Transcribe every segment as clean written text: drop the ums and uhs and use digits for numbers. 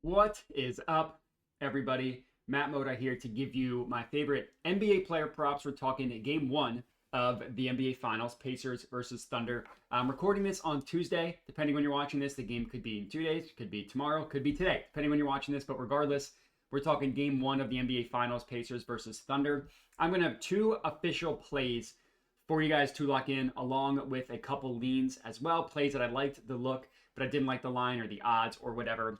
What is up, everybody? Matt Moda here to give you my favorite NBA player props. We're talking game one of the NBA Finals, Pacers versus Thunder. I'm recording this on Tuesday. Depending when you're watching this, the game could be in 2 days, could be tomorrow, could be today, depending when you're watching this. But regardless, we're talking game one of the NBA Finals, Pacers versus Thunder. I'm going to have two official plays for you guys to lock in, along with a couple leans as well. Plays that I liked the look, but I didn't like the line or the odds or whatever.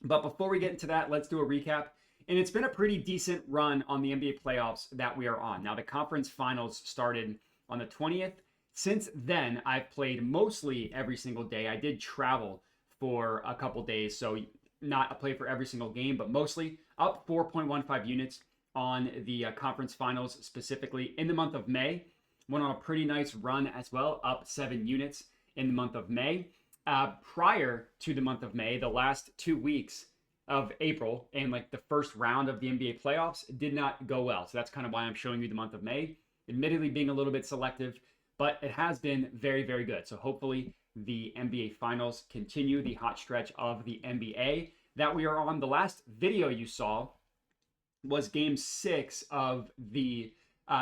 But before we get into that, let's do a recap. And it's been a pretty decent run on the NBA playoffs that we are on. Now, the conference finals started on the 20th. Since then, I've played mostly every single day. I did travel for a couple days, so not a play for every single game, but mostly up 4.15 units on the conference finals specifically. In the month of May, went on a pretty nice run as well, up 7 units in the month of May. Prior to the month of May, the last 2 weeks of April and like the first round of the NBA playoffs did not go well. So that's kind of why I'm showing you the month of May. Admittedly being a little bit selective, but it has been very, very good. So hopefully the NBA Finals continue the hot stretch of the NBA that we are on. The last video you saw was game 6 of the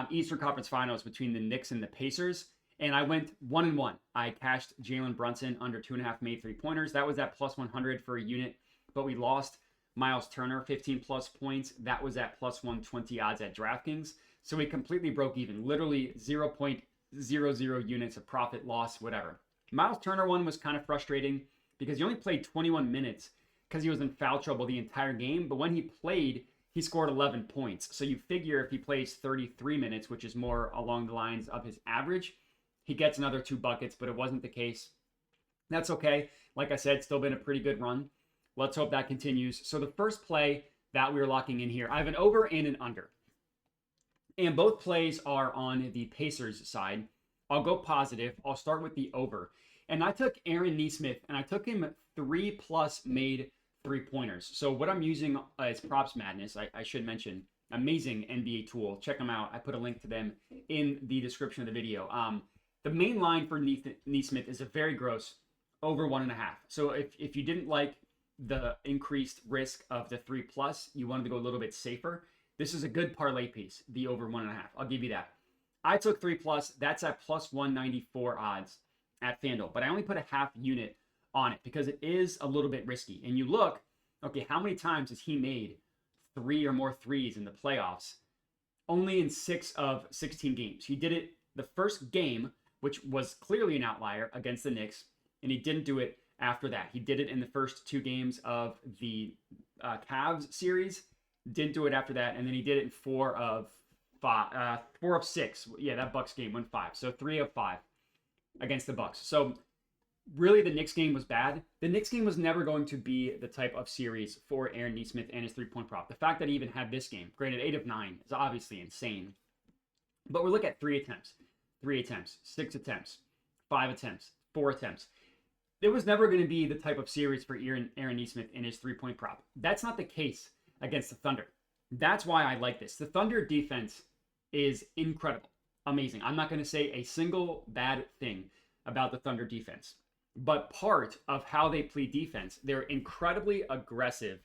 Eastern Conference Finals between the Knicks and the Pacers. And I went 1-1. I cashed Jalen Brunson under 2.5 made 3-pointers. That was at plus 100 for a unit, but we lost Miles Turner 15 plus points. That was at plus 120 odds at DraftKings. So we completely broke even, literally 0.00 units of profit, loss, whatever. Miles Turner one was kind of frustrating because he only played 21 minutes because he was in foul trouble the entire game. But when he played, he scored 11 points. So you figure if he plays 33 minutes, which is more along the lines of his average, he gets another 2 buckets, but it wasn't the case. That's okay. Like I said, still been a pretty good run. Let's hope that continues. So the first play that we're locking in here, I have an over and an under. And both plays are on the Pacers side. I'll go positive. I'll start with the over. And I took Aaron Nesmith, and I took him 3 plus made 3-pointers. So what I'm using is Props Madness. I should mention, amazing NBA tool. Check them out. I put a link to them in the description of the video. The main line for Nesmith is a very gross over 1.5. So if you didn't like the increased risk of the 3 plus, you wanted to go a little bit safer, this is a good parlay piece, the over 1.5. I'll give you that. I took 3 plus. That's at plus 194 odds at FanDuel, but I only put a half unit on it because it is a little bit risky. And you look, okay, how many times has he made 3 or more threes in the playoffs? Only in 6 of 16 games. He did it the first game, which was clearly an outlier against the Knicks, and he didn't do it after that. He did it in the first 2 games of the Cavs series, didn't do it after that, and then he did it in 4 of 6. Yeah, that Bucks game went 5, so 3 of 5 against the Bucks. So really, the Knicks game was bad. The Knicks game was never going to be the type of series for Aaron Nesmith and his 3-point prop. The fact that he even had this game, granted 8 of 9, is obviously insane. But we look at 3 attempts. 3 attempts, 6 attempts, 5 attempts, 4 attempts. It was never going to be the type of series for Aaron Nesmith in his 3-point prop. That's not the case against the Thunder. That's why I like this. The Thunder defense is incredible, amazing. I'm not going to say a single bad thing about the Thunder defense. But part of how they play defense, they're incredibly aggressive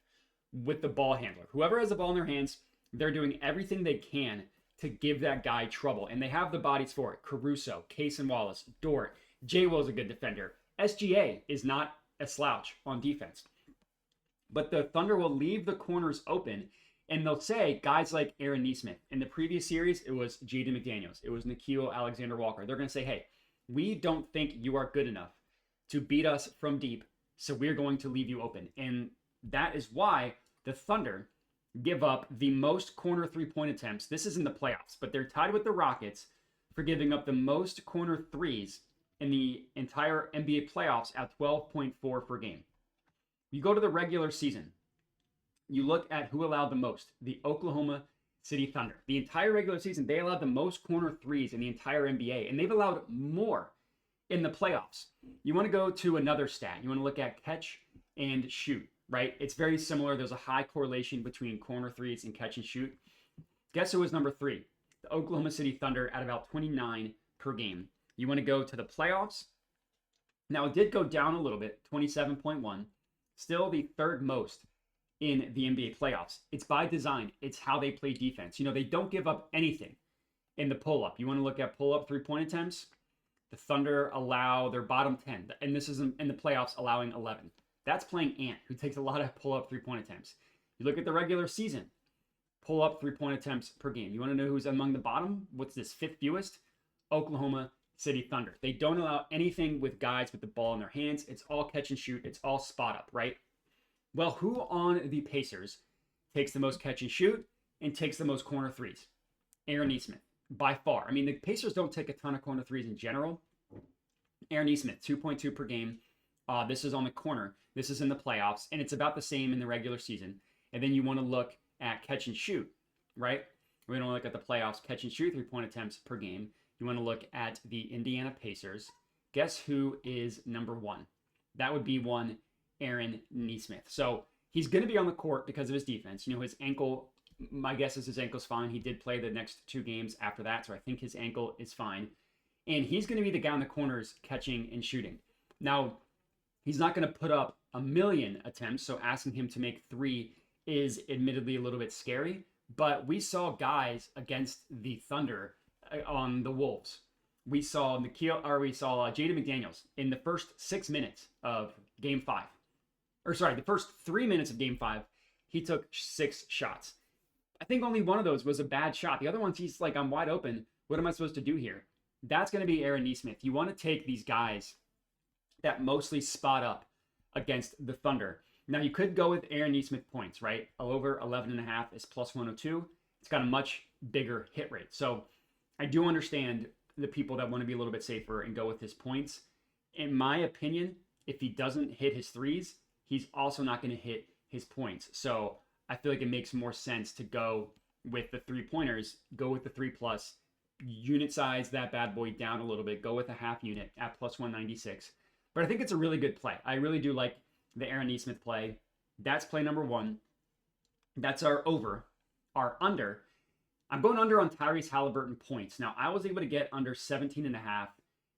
with the ball handler. Whoever has the ball in their hands, they're doing everything they can to give that guy trouble. And they have the bodies for it. Caruso, Case and Wallace, Dort. J. Will's a good defender. SGA is not a slouch on defense. But the Thunder will leave the corners open, and they'll say guys like Aaron Nesmith. In the previous series, it was Jaden McDaniels. It was Nickeil Alexander-Walker. They're going to say, hey, we don't think you are good enough to beat us from deep, so we're going to leave you open. And that is why the Thunder give up the most corner 3-point attempts. This is in the playoffs, but they're tied with the Rockets for giving up the most corner 3s in the entire NBA playoffs at 12.4 per game. You go to the regular season, you look at who allowed the most, the Oklahoma City Thunder. The entire regular season, they allowed the most corner 3s in the entire NBA, and they've allowed more in the playoffs. You want to go to another stat. You want to look at catch and shoot, right? It's very similar. There's a high correlation between corner 3s and catch and shoot. Guess who was number 3? The Oklahoma City Thunder at about 29 per game. You want to go to the playoffs. Now, it did go down a little bit, 27.1. Still the third most in the NBA playoffs. It's by design. It's how they play defense. They don't give up anything in the pull-up. You want to look at pull-up three-point attempts? The Thunder allow their bottom 10, and this is in the playoffs, allowing 11. That's playing Ant, who takes a lot of pull-up three-point attempts. You look at the regular season, pull-up three-point attempts per game. You want to know who's among the bottom? What's this, fifth fewest? Oklahoma City Thunder. They don't allow anything with guys with the ball in their hands. It's all catch and shoot. It's all spot up, right? Well, who on the Pacers takes the most catch and shoot and takes the most corner threes? Aaron Nesmith, by far. I mean, the Pacers don't take a ton of corner threes in general. Aaron Nesmith, 2.2 per game. This is on the corner. This is in the playoffs, and it's about the same in the regular season. And then you want to look at catch and shoot, right? We don't look at the playoffs, catch and shoot three-point attempts per game. You want to look at the Indiana Pacers. Guess who is number one? That would be one Aaron Nesmith. So he's going to be on the court because of his defense. His ankle, my guess is his ankle's fine. He did play the next two games after that, so I think his ankle is fine. And he's going to be the guy in the corners catching and shooting. Now, he's not going to put up a million attempts, so asking him to make three is admittedly a little bit scary. But we saw guys against the Thunder on the Wolves. We saw Jaden McDaniels in the first 6 minutes of Game 5. The first 3 minutes of Game 5, he took 6 shots. I think only one of those was a bad shot. The other ones, he's like, I'm wide open. What am I supposed to do here? That's going to be Aaron Nesmith. You want to take these guys that mostly spot up against the Thunder. Now, you could go with Aaron Nesmith points, right? Over 11.5 is plus 102. It's got a much bigger hit rate. So I do understand the people that want to be a little bit safer and go with his points. In my opinion, if he doesn't hit his threes, he's also not going to hit his points. So I feel like it makes more sense to go with the three-pointers, go with the 3+, unit size that bad boy down a little bit, go with a half unit at plus 196. But I think it's a really good play. I really do like the Aaron Nesmith play. That's play number one. That's our over. Our under, I'm going under on Tyrese Haliburton points. Now, I was able to get under 17.5.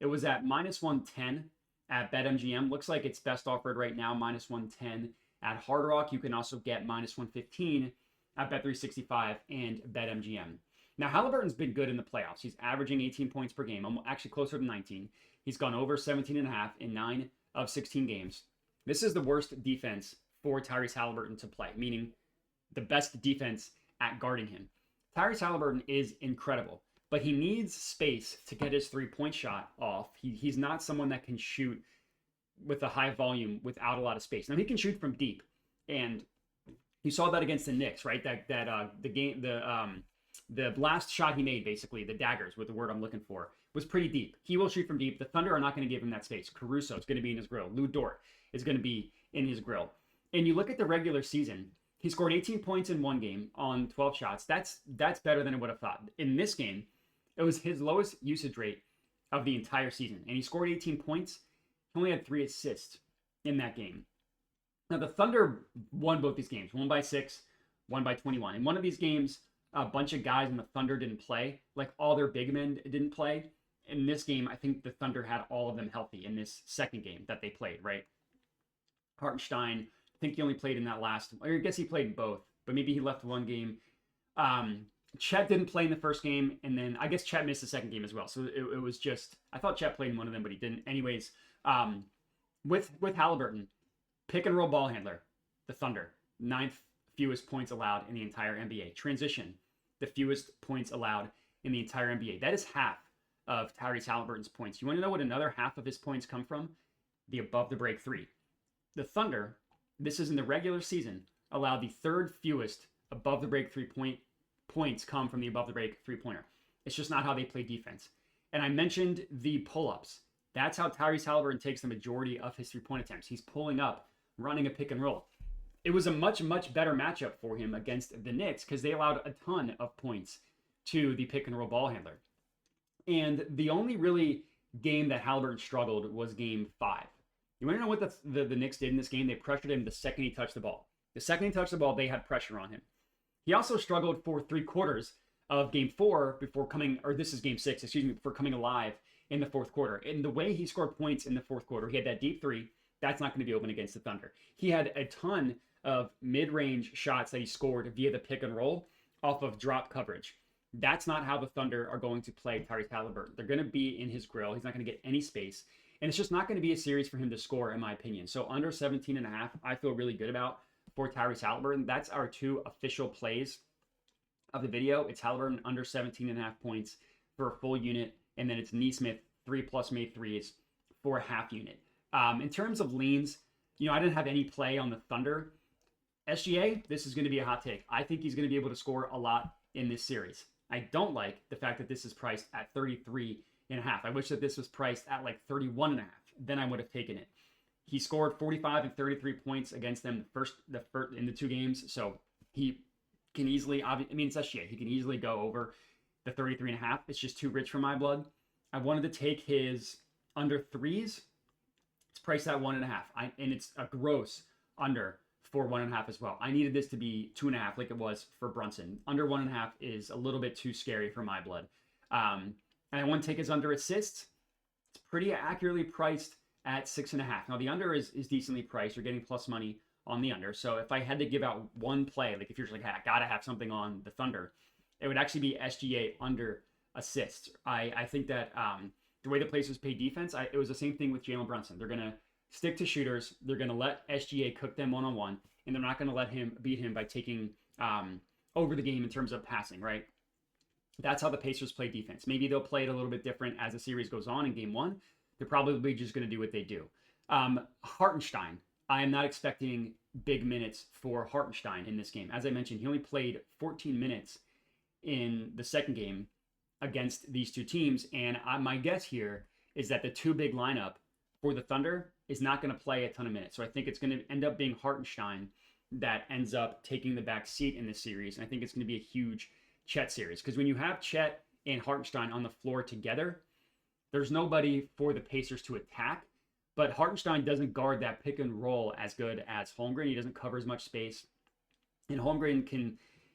It was at minus 110 at BetMGM. Looks like it's best offered right now, minus 110 at Hard Rock. You can also get minus 115 at Bet365 and BetMGM. Now, Haliburton's been good in the playoffs. He's averaging 18 points per game, actually closer to 19. He's gone over 17.5 in 9 of 16 games. This is the worst defense for Tyrese Haliburton to play, meaning the best defense at guarding him. Tyrese Haliburton is incredible, but he needs space to get his three-point shot off. He's not someone that can shoot with a high volume without a lot of space. Now, he can shoot from deep, and you saw that against the Knicks, right? The last shot he made, basically, the daggers, with the word I'm looking for, was pretty deep. He will shoot from deep. The Thunder are not going to give him that space. Caruso is going to be in his grill. Lou Dort is going to be in his grill. And you look at the regular season, he scored 18 points in one game on 12 shots. That's better than I would have thought. In this game, it was his lowest usage rate of the entire season. And he scored 18 points. He only had 3 assists in that game. Now, the Thunder won both these games. One by 6, one by 21. In one of these games, a bunch of guys in the Thunder didn't play. Like, all their big men didn't play. In this game, I think the Thunder had all of them healthy in this second game that they played, right? Hartenstein, I think he only played in that last, or I guess he played in both, but maybe he left one game. Chet didn't play in the first game, and then I guess Chet missed the second game as well. So it was just, I thought Chet played in one of them, but he didn't. Anyways, with Haliburton, pick and roll ball handler, the Thunder, 9th fewest points allowed in the entire NBA. Transition, the fewest points allowed in the entire NBA. That is half of Tyrese Haliburton's points. You want to know what another half of his points come from? The above the break three. The Thunder, this is in the regular season, allowed the 3rd fewest above the break points come from the above the break three-pointer. It's just not how they play defense. And I mentioned the pull-ups. That's how Tyrese Haliburton takes the majority of his three-point attempts. He's pulling up, running a pick and roll. It was a much, much better matchup for him against the Knicks because they allowed a ton of points to the pick and roll ball handler. And the only really game that Haliburton struggled was game 5. You want to know what the Knicks did in this game? They pressured him the second he touched the ball. The second he touched the ball, they had pressure on him. He also struggled for 3/4 of game 4 before coming, or this is game 6, before coming alive in the 4th quarter. And the way he scored points in the 4th quarter, he had that deep 3 That's not going to be open against the Thunder. He had a ton of mid-range shots that he scored via the pick and roll off of drop coverage. That's not how the Thunder are going to play Tyrese Haliburton. They're going to be in his grill. He's not going to get any space. And it's just not going to be a series for him to score, in my opinion. So under 17.5, I feel really good about for Tyrese Haliburton. That's our 2 official plays of the video. It's Haliburton under 17.5 points for a full unit. And then it's Nesmith 3+ made threes for a half unit. In terms of leans, I didn't have any play on the Thunder. SGA, this is going to be a hot take. I think he's going to be able to score a lot in this series. I don't like the fact that this is priced at 33.5. I wish that this was priced at like 31.5. Then I would have taken it. He scored 45 and 33 points against them the first in the 2 games. So he can easily, it's SGA. He can easily go over the 33.5. It's just too rich for my blood. I wanted to take his under 3s. It's priced at 1.5. And it's a gross under for 1.5 as well. I needed this to be 2.5 like it was for Brunson. Under 1.5 is a little bit too scary for my blood. And I want to take his under assists. It's pretty accurately priced at 6.5. Now the under is decently priced. You're getting plus money on the under. So if I had to give out one play, like if you're just like, hey, I gotta have something on the Thunder, it would actually be SGA under assists. I think that the way the Pacers play defense, it was the same thing with Jalen Brunson. They're gonna stick to shooters. They're gonna let SGA cook them one-on-one, and they're not gonna let him beat him by taking over the game in terms of passing, right? That's how the Pacers play defense. Maybe they'll play it a little bit different as the series goes on in game 1. They're probably just going to do what they do. Hartenstein, I am not expecting big minutes for Hartenstein in this game. As I mentioned, he only played 14 minutes in the second game against these 2 teams. And my guess here is that the 2 big lineup for the Thunder is not going to play a ton of minutes. So I think it's going to end up being Hartenstein that ends up taking the back seat in this series. And I think it's going to be a huge Chet series. Because when you have Chet and Hartenstein on the floor together, there's nobody for the Pacers to attack, but Hartenstein doesn't guard that pick and roll as good as Holmgren. He doesn't cover as much space. And Holmgren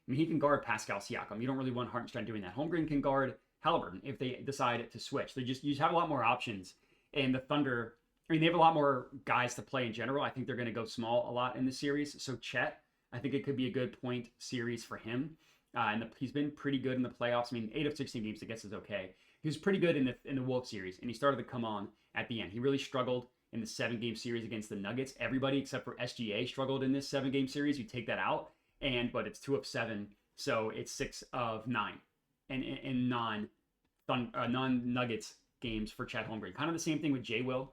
he can guard Pascal Siakam. You don't really want Hartenstein doing that. Holmgren can guard Haliburton if they decide to switch. You just have a lot more options. And the Thunder, they have a lot more guys to play in general. I think they're going to go small a lot in the series. So Chet, I think it could be a good point series for him. And he's been pretty good in the playoffs. 8 of 16 games, I guess, is okay. He was pretty good in the Wolves series, and he started to come on at the end. He really struggled in the 7-game series against the Nuggets. Everybody except for SGA struggled in this 7-game series. You take that out, but it's 2 of 7, so it's 6 of 9, and in non-Nuggets games for Chet Holmgren. Kind of the same thing with Jay Will.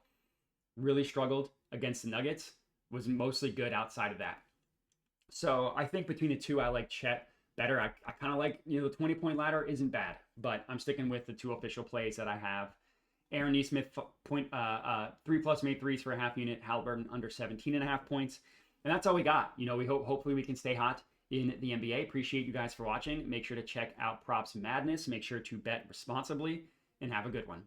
Really struggled against the Nuggets. Was mostly good outside of that. So I think between the 2, I like Chet better. I kind of like, the 20-point ladder isn't bad, but I'm sticking with the 2 official plays that I have. Aaron Nesmith, 3+ made threes for a half unit. Haliburton under 17.5 points. And that's all we got. We hopefully we can stay hot in the NBA. Appreciate you guys for watching. Make sure to check out Props Madness. Make sure to bet responsibly, and have a good one.